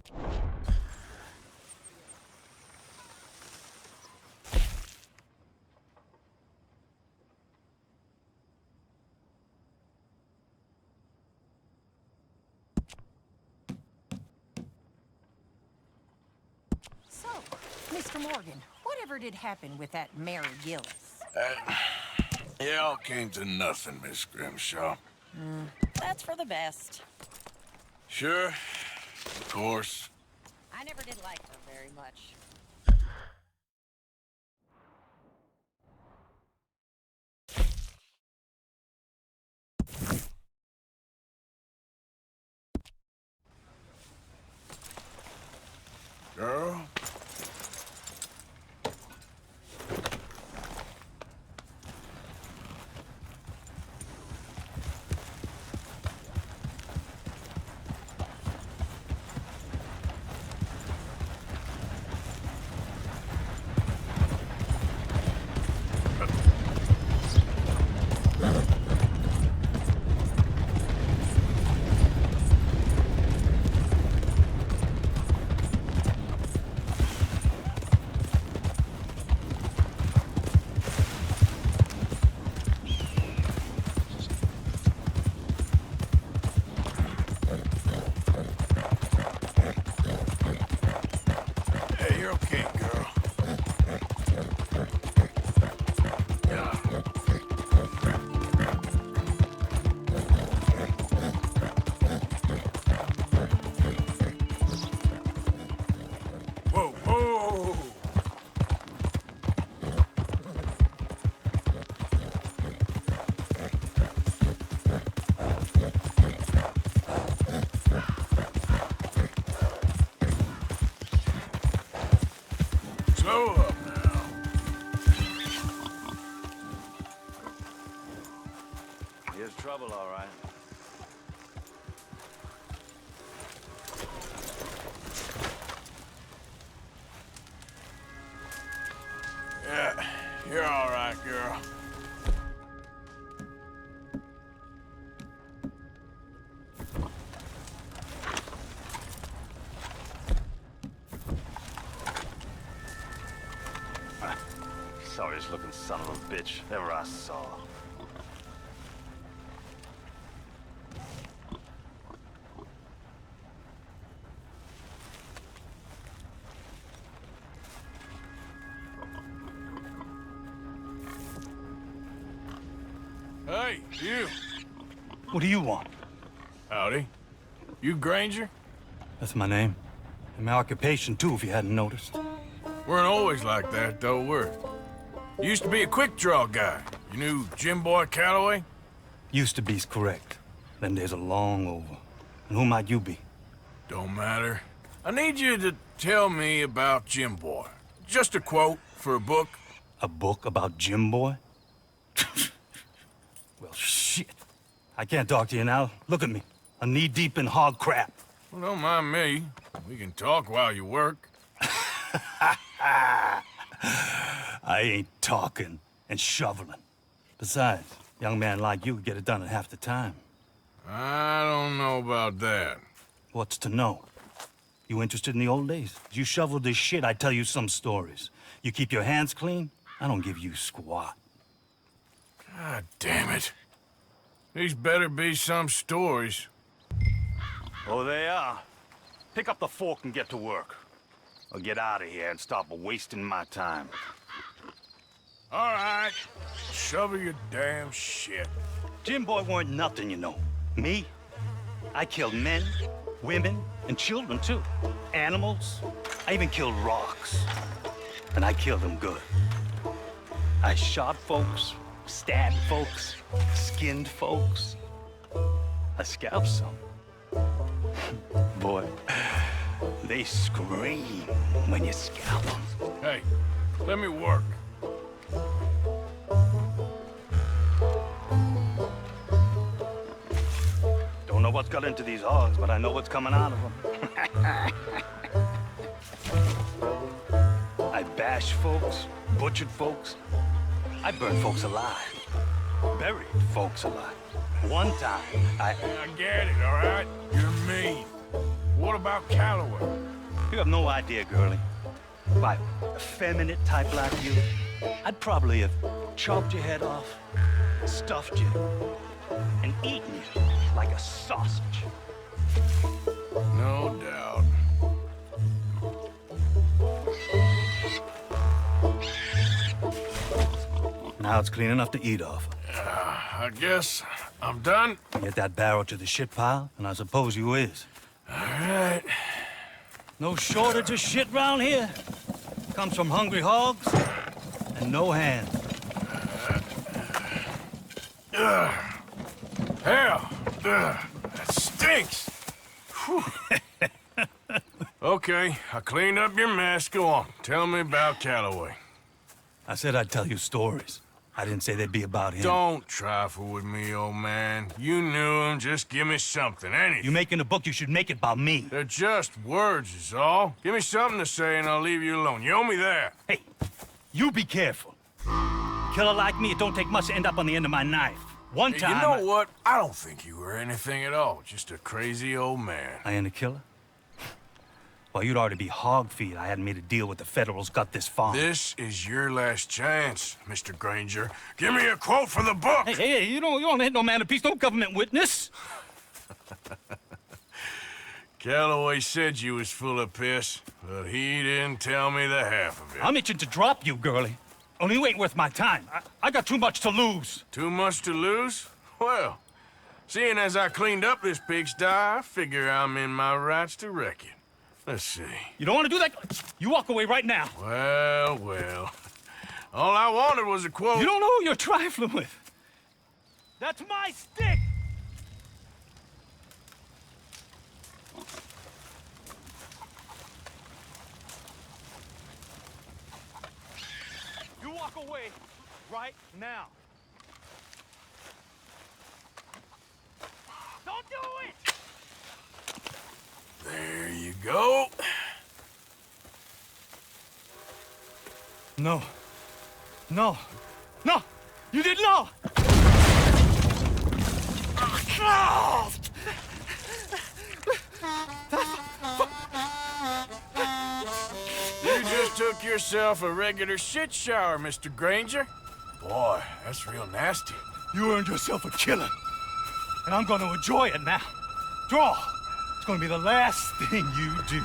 So, Mr. Morgan, whatever did happen with that Mary Gillis? It all came to nothing, Miss Grimshaw. That's for the best. Sure, of course. I never did like her very much. Girl? Slow up now. Here's trouble, all right. Yeah, you're all right, girl. Sorriest looking son of a bitch ever I saw. Hey, you. What do you want? Howdy. You Granger? That's my name. And my occupation, too, if you hadn't noticed. Weren't always like that, though, were you? Used to be a quick draw guy. You knew Jim Boy Calloway? Used to be's correct. Then there's a long over. And who might you be? Don't matter. I need you to tell me about Jim Boy. Just a quote for a book. A book about Jim Boy? Well, shit. I can't talk to you now. Look at me. I'm knee-deep in hog crap. Well, don't mind me. We can talk while you work. I ain't talking and shoveling. Besides, a young man like you could get it done in half the time. I don't know about that. What's to know? You interested in the old days? As you shoveled this shit, I tell you some stories. You keep your hands clean, I don't give you squat. God damn it. These better be some stories. Oh, they are. Pick up the fork and get to work. Or get out of here and stop wasting my time. All right. Shovel your damn shit. Jim Boy weren't nothing, you know. Me? I killed men, women, and children, too. Animals. I even killed rocks. And I killed them good. I shot folks, stabbed folks, skinned folks. I scalped some. Boy, they scream when you scalp them. Hey, let me work. Don't know what's got into these hogs, but I know what's coming out of them. I bashed folks, butchered folks. I burned folks alive. Buried folks alive. One time, I get it, all right? You're mean. What What about Calloway? You have no idea, girlie. By a feminine type like you, I'd probably have chopped your head off, stuffed you, and eaten you like a sausage. No doubt. Now it's clean enough to eat off. I guess I'm done. Get that barrel to the shit pile, and I suppose you is. All right. No shortage of shit round here. Comes from hungry hogs and no hands. Hell, that stinks. Whew. Okay, I cleaned up your mess. Go on, tell me about Calloway. I said I'd tell you stories. I didn't say they'd be about him. Don't trifle with me, old man. You knew him. Just give me something, anything. You making a book, you should make it about me. They're just words, is all. Give me something to say and I'll leave you alone. You owe me that. Hey, you be careful. Killer like me, it don't take much to end up on the end of my knife. One time... You know what? I don't think you were anything at all. Just a crazy old man. I ain't a killer? Well, you'd already be hog feed. I hadn't made a deal with the Federals, got this far. This is your last chance, Mr. Granger. Give me a quote for the book. Hey, you don't hit no man of peace, no government witness. Calloway said you was full of piss, but he didn't tell me the half of it. I'm itching to drop you, girlie. Only you ain't worth my time. I got too much to lose. Too much to lose? Well, seeing as I cleaned up this pigsty, I figure I'm in my rights to wreck it. Let's see. You don't want to do that? You walk away right now. Well. All I wanted was a quote. You don't know who you're trifling with. That's my stick! You walk away right now. Don't do it! There you go. No. No. No! You didn't know! You just took yourself a regular shit shower, Mr. Granger. Boy, that's real nasty. You earned yourself a killing. And I'm gonna enjoy it now. Draw. It's gonna be the last thing you do.